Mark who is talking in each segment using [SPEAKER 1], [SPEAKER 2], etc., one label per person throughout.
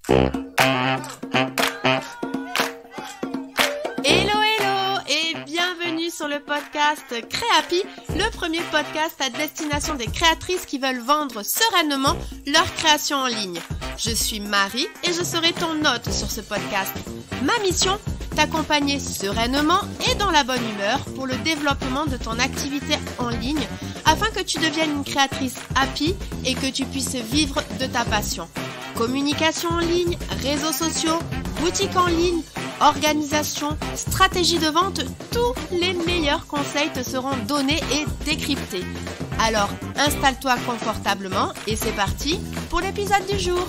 [SPEAKER 1] Hello et bienvenue sur le podcast Créapi, le premier podcast à destination des créatrices qui veulent vendre sereinement leur création en ligne. Je suis Marie et je serai ton hôte sur ce podcast. Ma mission, t'accompagner sereinement et dans la bonne humeur pour le développement de ton activité en ligne afin que tu deviennes une créatrice happy et que tu puisses vivre de ta passion. Communication en ligne, réseaux sociaux, boutique en ligne, organisation, stratégie de vente, tous les meilleurs conseils te seront donnés et décryptés. Alors, installe-toi confortablement et c'est parti pour l'épisode du jour.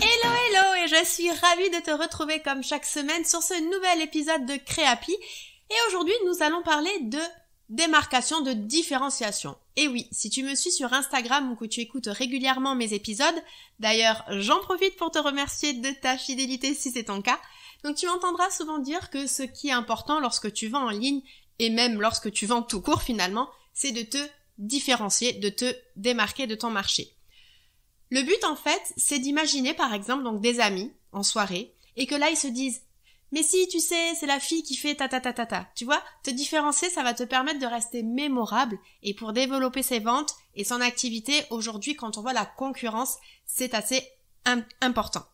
[SPEAKER 1] Hello et je suis ravie de te retrouver comme chaque semaine sur ce nouvel épisode de Créapi. Et aujourd'hui, nous allons parler de démarcation, de différenciation. Et oui, si tu me suis sur Instagram ou que tu écoutes régulièrement mes épisodes, d'ailleurs, j'en profite pour te remercier de ta fidélité si c'est ton cas. Donc tu m'entendras souvent dire que ce qui est important lorsque tu vends en ligne, et même lorsque tu vends tout court finalement, c'est de te différencier, de te démarquer de ton marché. Le but en fait, c'est d'imaginer par exemple donc des amis en soirée, et que là ils se disent mais si, tu sais, c'est la fille qui fait ta. Tu vois, te différencier, ça va te permettre de rester mémorable et pour développer ses ventes et son activité, aujourd'hui, quand on voit la concurrence, c'est assez important.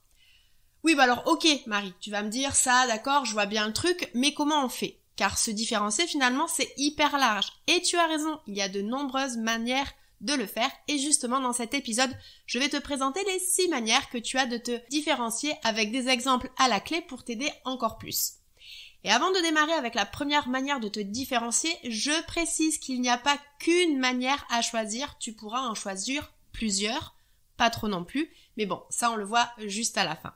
[SPEAKER 1] Oui, bah alors, ok, Marie, tu vas me dire ça, d'accord, je vois bien le truc, mais comment on fait? Car se différencier, finalement, c'est hyper large. Et tu as raison, il y a de nombreuses manières de le faire et justement dans cet épisode, je vais te présenter les 6 manières que tu as de te différencier avec des exemples à la clé pour t'aider encore plus. Et avant de démarrer avec la première manière de te différencier, je précise qu'il n'y a pas qu'une manière à choisir, tu pourras en choisir plusieurs, pas trop non plus, mais bon, ça on le voit juste à la fin.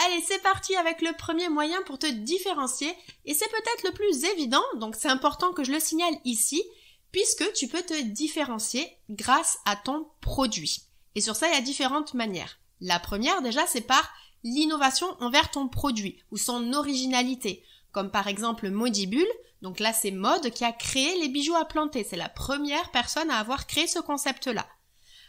[SPEAKER 1] Allez, c'est parti avec le premier moyen pour te différencier et c'est peut-être le plus évident, donc c'est important que je le signale ici, puisque tu peux te différencier grâce à ton produit. Et sur ça, il y a différentes manières. La première, déjà, c'est par l'innovation envers ton produit ou son originalité, comme par exemple Modibule, donc là c'est Mode qui a créé les bijoux à planter, c'est la première personne à avoir créé ce concept-là.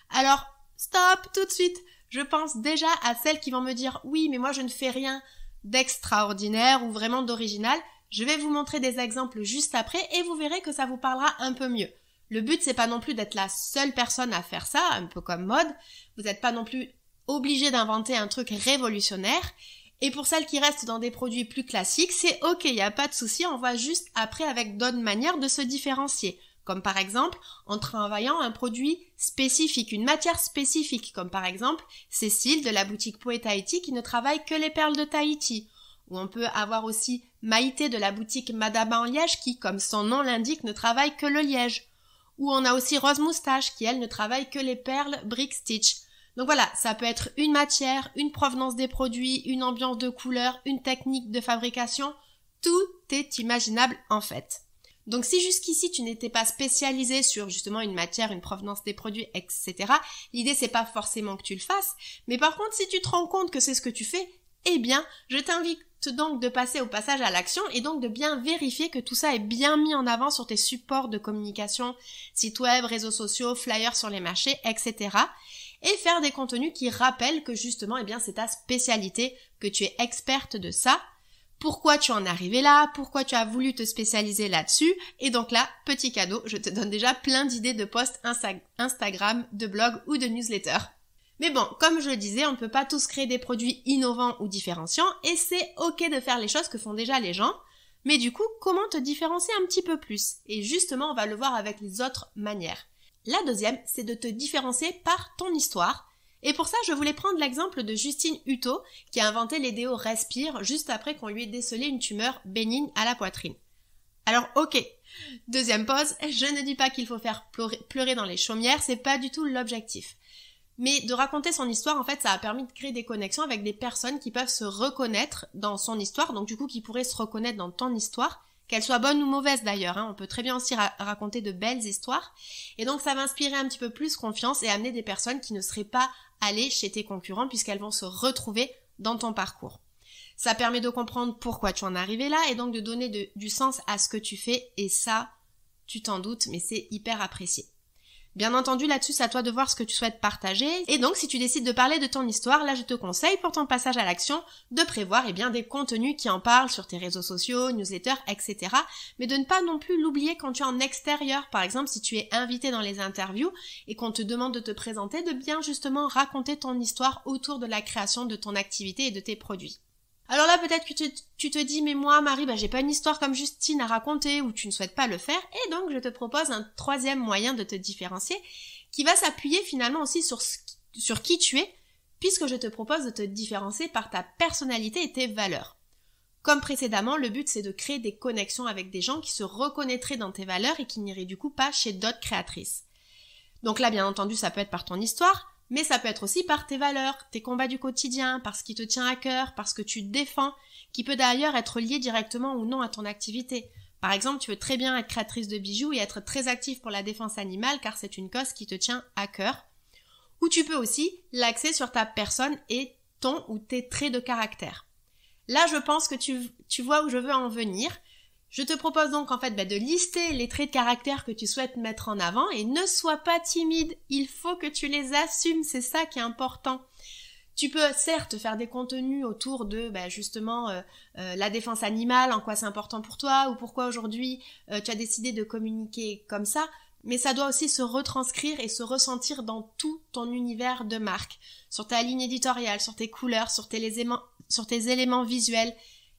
[SPEAKER 1] Alors, stop, tout de suite, je pense déjà à celles qui vont me dire « Oui, mais moi je ne fais rien d'extraordinaire ou vraiment d'original », je vais vous montrer des exemples juste après et vous verrez que ça vous parlera un peu mieux. Le but, c'est pas non plus d'être la seule personne à faire ça, un peu comme Mode. Vous n'êtes pas non plus obligé d'inventer un truc révolutionnaire. Et pour celles qui restent dans des produits plus classiques, c'est ok, il n'y a pas de souci, on va juste après avec d'autres manières de se différencier. Comme par exemple, en travaillant un produit spécifique, une matière spécifique, comme par exemple Cécile de la boutique Poet Tahiti qui ne travaille que les perles de Tahiti. Ou on peut avoir aussi Maïté de la boutique Madaba en liège qui, comme son nom l'indique, ne travaille que le liège. Ou on a aussi Rose Moustache qui, elle, ne travaille que les perles Brick Stitch. Donc voilà, ça peut être une matière, une provenance des produits, une ambiance de couleur, une technique de fabrication. Tout est imaginable en fait. Donc si jusqu'ici tu n'étais pas spécialisé sur justement une matière, une provenance des produits, etc., l'idée c'est pas forcément que tu le fasses. Mais par contre, si tu te rends compte que c'est ce que tu fais, eh bien, je t'invite donc de passer au passage à l'action et donc de bien vérifier que tout ça est bien mis en avant sur tes supports de communication, sites web, réseaux sociaux, flyers sur les marchés, etc. Et faire des contenus qui rappellent que justement, eh bien, c'est ta spécialité, que tu es experte de ça. Pourquoi tu en es arrivé là, pourquoi tu as voulu te spécialiser là-dessus, et donc là, petit cadeau, je te donne déjà plein d'idées de posts Instagram, de blog ou de newsletter. Mais bon, comme je le disais, on ne peut pas tous créer des produits innovants ou différenciants et c'est ok de faire les choses que font déjà les gens. Mais du coup, comment te différencier un petit peu plus? Et justement, on va le voir avec les autres manières. La deuxième, c'est de te différencier par ton histoire. Et pour ça, je voulais prendre l'exemple de Justine Hutto qui a inventé les déos Respire juste après qu'on lui ait décelé une tumeur bénigne à la poitrine. Alors ok, deuxième pause, je ne dis pas qu'il faut faire pleurer dans les chaumières, c'est pas du tout l'objectif. Mais de raconter son histoire, en fait, ça a permis de créer des connexions avec des personnes qui peuvent se reconnaître dans son histoire, donc du coup qui pourraient se reconnaître dans ton histoire, qu'elle soit bonne ou mauvaise d'ailleurs, on peut très bien aussi raconter de belles histoires, et donc ça va inspirer un petit peu plus confiance et amener des personnes qui ne seraient pas allées chez tes concurrents puisqu'elles vont se retrouver dans ton parcours. Ça permet de comprendre pourquoi tu en es arrivé là et donc de donner du sens à ce que tu fais et ça, tu t'en doutes, mais c'est hyper apprécié. Bien entendu, là-dessus, c'est à toi de voir ce que tu souhaites partager. Et donc, si tu décides de parler de ton histoire, là, je te conseille, pour ton passage à l'action, de prévoir, des contenus qui en parlent sur tes réseaux sociaux, newsletters, etc. Mais de ne pas non plus l'oublier quand tu es en extérieur. Par exemple, si tu es invité dans les interviews et qu'on te demande de te présenter, de bien justement raconter ton histoire autour de la création de ton activité et de tes produits. Alors là, peut-être que tu te dis, mais moi, Marie, j'ai pas une histoire comme Justine à raconter ou tu ne souhaites pas le faire. Et donc, je te propose un troisième moyen de te différencier qui va s'appuyer finalement aussi sur qui tu es, puisque je te propose de te différencier par ta personnalité et tes valeurs. Comme précédemment, le but c'est de créer des connexions avec des gens qui se reconnaîtraient dans tes valeurs et qui n'iraient du coup pas chez d'autres créatrices. Donc là, bien entendu, ça peut être par ton histoire, mais ça peut être aussi par tes valeurs, tes combats du quotidien, par ce qui te tient à cœur, par ce que tu défends, qui peut d'ailleurs être lié directement ou non à ton activité. Par exemple, tu veux très bien être créatrice de bijoux et être très active pour la défense animale car c'est une cause qui te tient à cœur. Ou tu peux aussi l'axer sur ta personne et ton ou tes traits de caractère. Là, je pense que tu vois où je veux en venir. Je te propose donc en fait de lister les traits de caractère que tu souhaites mettre en avant et ne sois pas timide, il faut que tu les assumes, c'est ça qui est important. Tu peux certes faire des contenus autour de justement la défense animale, en quoi c'est important pour toi ou pourquoi aujourd'hui tu as décidé de communiquer comme ça, mais ça doit aussi se retranscrire et se ressentir dans tout ton univers de marque, sur ta ligne éditoriale, sur tes couleurs, sur tes éléments visuels.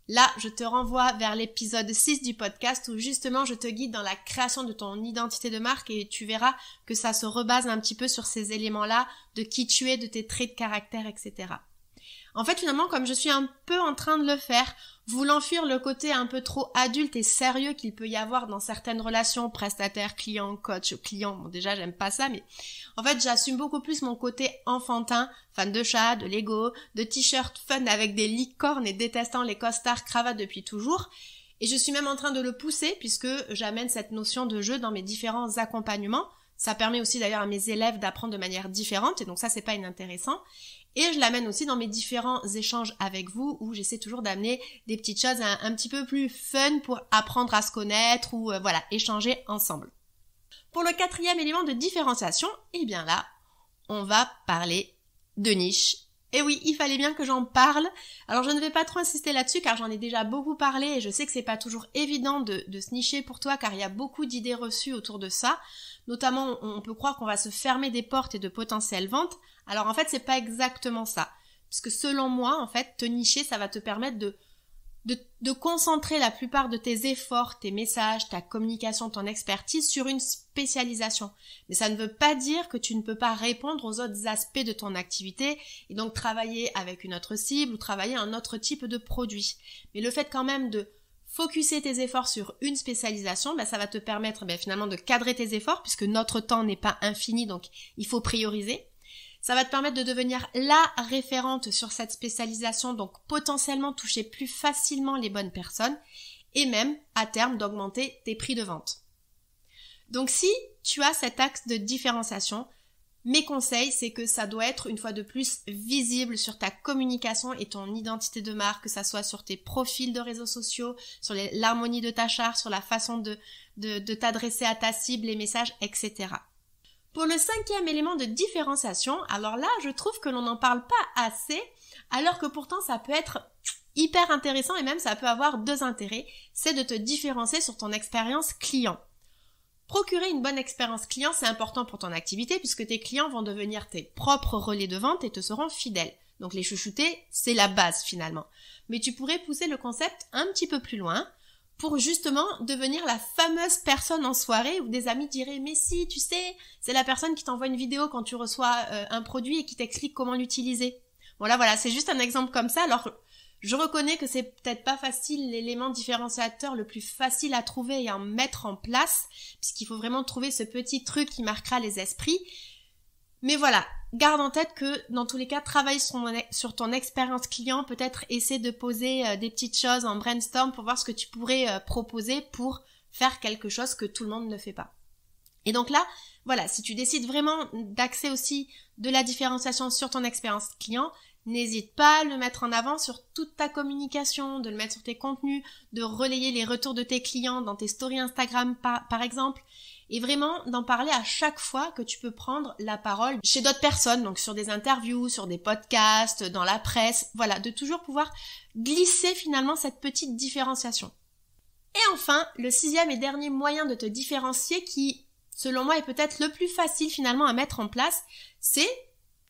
[SPEAKER 1] Là, je te renvoie vers l'épisode 6 du podcast où justement je te guide dans la création de ton identité de marque et tu verras que ça se rebase un petit peu sur ces éléments-là, de qui tu es, de tes traits de caractère, etc. En fait, finalement, comme je suis un peu en train de le faire, voulant fuir le côté un peu trop adulte et sérieux qu'il peut y avoir dans certaines relations, prestataire, client, coach, client, bon déjà j'aime pas ça, mais en fait j'assume beaucoup plus mon côté enfantin, fan de chat, de Lego, de t-shirts fun avec des licornes et détestant les costards cravates depuis toujours. Et je suis même en train de le pousser puisque j'amène cette notion de jeu dans mes différents accompagnements. Ça permet aussi d'ailleurs à mes élèves d'apprendre de manière différente et donc ça c'est pas inintéressant. Et je l'amène aussi dans mes différents échanges avec vous où j'essaie toujours d'amener des petites choses un petit peu plus fun pour apprendre à se connaître ou échanger ensemble. Pour le quatrième élément de différenciation, là, on va parler de niche. Et oui, il fallait bien que j'en parle. Alors je ne vais pas trop insister là-dessus car j'en ai déjà beaucoup parlé et je sais que c'est pas toujours évident de se nicher pour toi car il y a beaucoup d'idées reçues autour de ça. Notamment, on peut croire qu'on va se fermer des portes et de potentielles ventes. Alors en fait, c'est pas exactement ça. Puisque selon moi, en fait, te nicher, ça va te permettre de concentrer la plupart de tes efforts, tes messages, ta communication, ton expertise sur une spécialisation. Mais ça ne veut pas dire que tu ne peux pas répondre aux autres aspects de ton activité et donc travailler avec une autre cible ou travailler un autre type de produit. Mais le fait quand même de focuser tes efforts sur une spécialisation, ça va te permettre finalement de cadrer tes efforts puisque notre temps n'est pas infini, donc il faut prioriser. Ça va te permettre de devenir la référente sur cette spécialisation, donc potentiellement toucher plus facilement les bonnes personnes et même à terme d'augmenter tes prix de vente. Donc si tu as cet axe de différenciation, mes conseils, c'est que ça doit être une fois de plus visible sur ta communication et ton identité de marque, que ça soit sur tes profils de réseaux sociaux, sur l'harmonie de ta charte, sur la façon de t'adresser à ta cible, les messages, etc. Pour le cinquième élément de différenciation, alors là, je trouve que l'on n'en parle pas assez, alors que pourtant ça peut être hyper intéressant et même ça peut avoir deux intérêts, c'est de te différencier sur ton expérience client. Procurer une bonne expérience client, c'est important pour ton activité puisque tes clients vont devenir tes propres relais de vente et te seront fidèles. Donc les chouchouter, c'est la base finalement. Mais tu pourrais pousser le concept un petit peu plus loin pour justement devenir la fameuse personne en soirée où des amis diraient « Mais si, tu sais, c'est la personne qui t'envoie une vidéo quand tu reçois un produit et qui t'explique comment l'utiliser. » Bon là voilà, c'est juste un exemple comme ça. Alors je reconnais que c'est peut-être pas facile l'élément différenciateur le plus facile à trouver et à mettre en place, puisqu'il faut vraiment trouver ce petit truc qui marquera les esprits. Mais voilà, garde en tête que dans tous les cas, travaille sur ton expérience client, peut-être essaie de poser des petites choses en brainstorm pour voir ce que tu pourrais proposer pour faire quelque chose que tout le monde ne fait pas. Et donc là, voilà, si tu décides vraiment d'axer aussi de la différenciation sur ton expérience client, n'hésite pas à le mettre en avant sur toute ta communication, de le mettre sur tes contenus, de relayer les retours de tes clients dans tes stories Instagram par exemple. et vraiment d'en parler à chaque fois que tu peux prendre la parole chez d'autres personnes, donc sur des interviews, sur des podcasts, dans la presse, voilà, de toujours pouvoir glisser finalement cette petite différenciation. Et enfin, le 6e et dernier moyen de te différencier qui, selon moi, est peut-être le plus facile finalement à mettre en place, c'est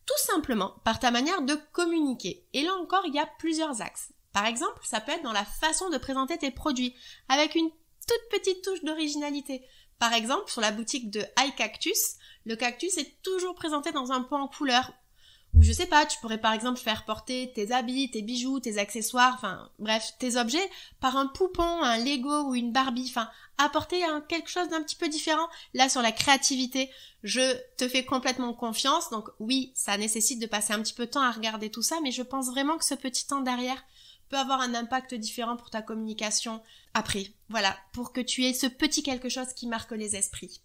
[SPEAKER 1] tout simplement par ta manière de communiquer. Et là encore, il y a plusieurs axes. Par exemple, ça peut être dans la façon de présenter tes produits, avec une toute petite touche d'originalité. Par exemple, sur la boutique de iCactus, le cactus est toujours présenté dans un pot en couleur. Ou je sais pas, tu pourrais par exemple faire porter tes habits, tes bijoux, tes accessoires, enfin bref, tes objets par un poupon, un Lego ou une Barbie, enfin apporter quelque chose d'un petit peu différent. Là sur la créativité, je te fais complètement confiance, donc oui, ça nécessite de passer un petit peu de temps à regarder tout ça, mais je pense vraiment que ce petit temps derrière peut avoir un impact différent pour ta communication après, voilà, pour que tu aies ce petit quelque chose qui marque les esprits.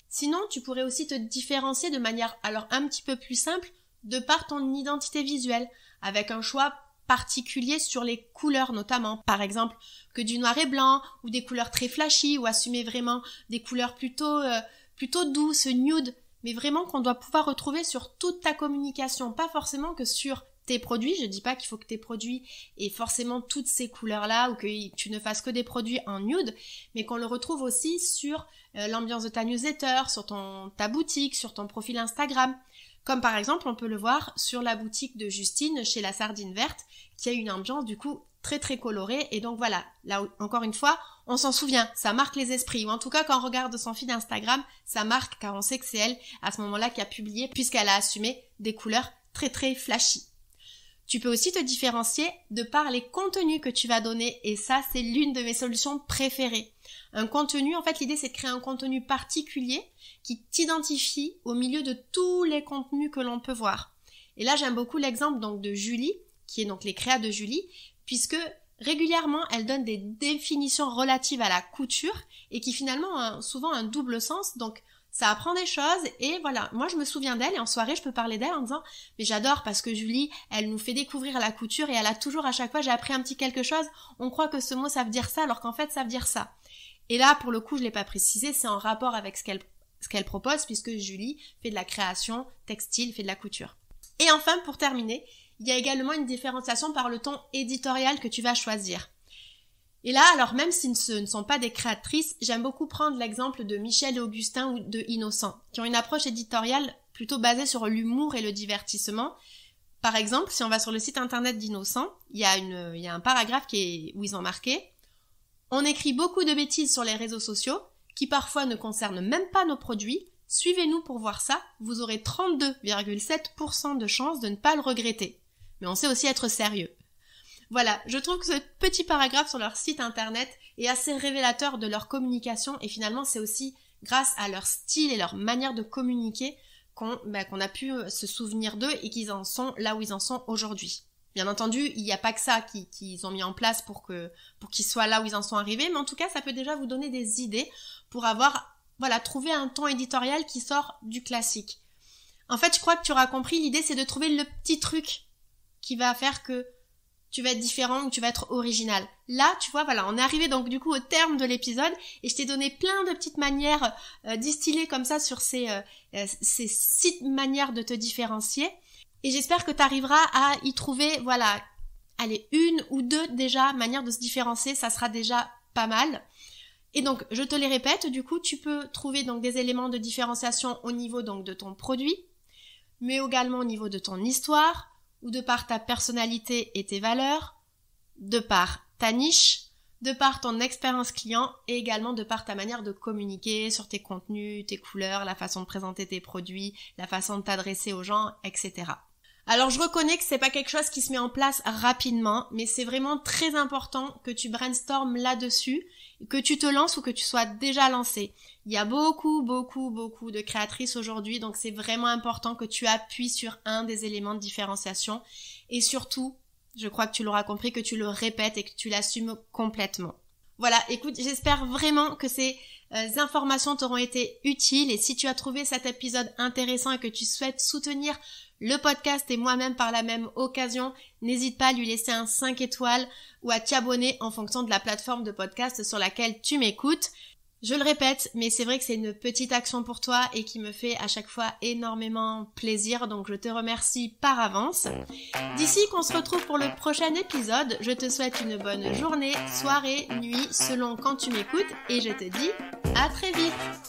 [SPEAKER 1] Sinon, tu pourrais aussi te différencier de manière alors un petit peu plus simple, de par ton identité visuelle, avec un choix particulier sur les couleurs notamment, par exemple que du noir et blanc ou des couleurs très flashy ou assumer vraiment des couleurs plutôt douces, nude, mais vraiment qu'on doit pouvoir retrouver sur toute ta communication, pas forcément que sur tes produits. Je dis pas qu'il faut que tes produits aient forcément toutes ces couleurs-là ou que tu ne fasses que des produits en nude, mais qu'on le retrouve aussi sur l'ambiance de ta newsletter, sur ta boutique, sur ton profil Instagram. Comme par exemple, on peut le voir sur la boutique de Justine chez La Sardine Verte, qui a une ambiance du coup très très colorée. Et donc voilà, là encore une fois, on s'en souvient, ça marque les esprits. Ou en tout cas, quand on regarde son feed Instagram, ça marque car on sait que c'est elle, à ce moment-là, qui a publié, puisqu'elle a assumé des couleurs très très flashy. Tu peux aussi te différencier de par les contenus que tu vas donner, et ça, c'est l'une de mes solutions préférées. Un contenu, en fait, l'idée, c'est de créer un contenu particulier qui t'identifie au milieu de tous les contenus que l'on peut voir. Et là, j'aime beaucoup l'exemple donc de Julie, qui est donc les créas de Julie, puisque régulièrement, elle donne des définitions relatives à la couture et qui finalement ont souvent un double sens. Donc, ça apprend des choses et voilà, moi je me souviens d'elle et en soirée je peux parler d'elle en disant mais j'adore parce que Julie, elle nous fait découvrir la couture et elle a toujours à chaque fois j'ai appris un petit quelque chose, on croit que ce mot ça veut dire ça alors qu'en fait ça veut dire ça. Et là pour le coup je l'ai pas précisé, c'est en rapport avec ce qu'elle propose puisque Julie fait de la création textile, fait de la couture. Et enfin pour terminer, il y a également une différenciation par le ton éditorial que tu vas choisir. Et là, alors même si ce ne sont pas des créatrices, j'aime beaucoup prendre l'exemple de Michel et Augustin ou de Innocent, qui ont une approche éditoriale plutôt basée sur l'humour et le divertissement. Par exemple, si on va sur le site internet d'Innocent, il y a un paragraphe où ils ont marqué « On écrit beaucoup de bêtises sur les réseaux sociaux, qui parfois ne concernent même pas nos produits. Suivez-nous pour voir ça, vous aurez 32,7% de chances de ne pas le regretter. Mais on sait aussi être sérieux. » Voilà, je trouve que ce petit paragraphe sur leur site internet est assez révélateur de leur communication et finalement c'est aussi grâce à leur style et leur manière de communiquer qu'on a pu se souvenir d'eux et qu'ils en sont là où ils en sont aujourd'hui. Bien entendu, il n'y a pas que ça qu'ils ont mis en place pour qu'ils soient là où ils en sont arrivés, mais en tout cas ça peut déjà vous donner des idées pour trouver un ton éditorial qui sort du classique. En fait, je crois que tu auras compris, l'idée c'est de trouver le petit truc qui va faire que tu vas être différent ou tu vas être original. Là, tu vois, voilà, on est arrivé donc du coup au terme de l'épisode et je t'ai donné plein de petites manières distillées comme ça sur ces 6 manières de te différencier et j'espère que tu arriveras à y trouver, voilà, allez, 1 ou 2 déjà manières de se différencier, ça sera déjà pas mal. Et donc, je te les répète, du coup, tu peux trouver donc des éléments de différenciation au niveau donc de ton produit, mais également au niveau de ton histoire, ou de par ta personnalité et tes valeurs, de par ta niche, de par ton expérience client et également de par ta manière de communiquer sur tes contenus, tes couleurs, la façon de présenter tes produits, la façon de t'adresser aux gens, etc. Alors je reconnais que c'est pas quelque chose qui se met en place rapidement, mais c'est vraiment très important que tu brainstormes là-dessus, que tu te lances ou que tu sois déjà lancé. Il y a beaucoup de créatrices aujourd'hui, donc c'est vraiment important que tu appuies sur un des éléments de différenciation et surtout, je crois que tu l'auras compris, que tu le répètes et que tu l'assumes complètement. Voilà, écoute, j'espère vraiment que ces informations t'auront été utiles et si tu as trouvé cet épisode intéressant et que tu souhaites soutenir le podcast et moi-même par la même occasion, n'hésite pas à lui laisser un 5 étoiles ou à t'abonner en fonction de la plateforme de podcast sur laquelle tu m'écoutes. Je le répète, mais c'est vrai que c'est une petite action pour toi et qui me fait à chaque fois énormément plaisir, donc je te remercie par avance. D'ici qu'on se retrouve pour le prochain épisode, je te souhaite une bonne journée, soirée, nuit, selon quand tu m'écoutes, et je te dis à très vite.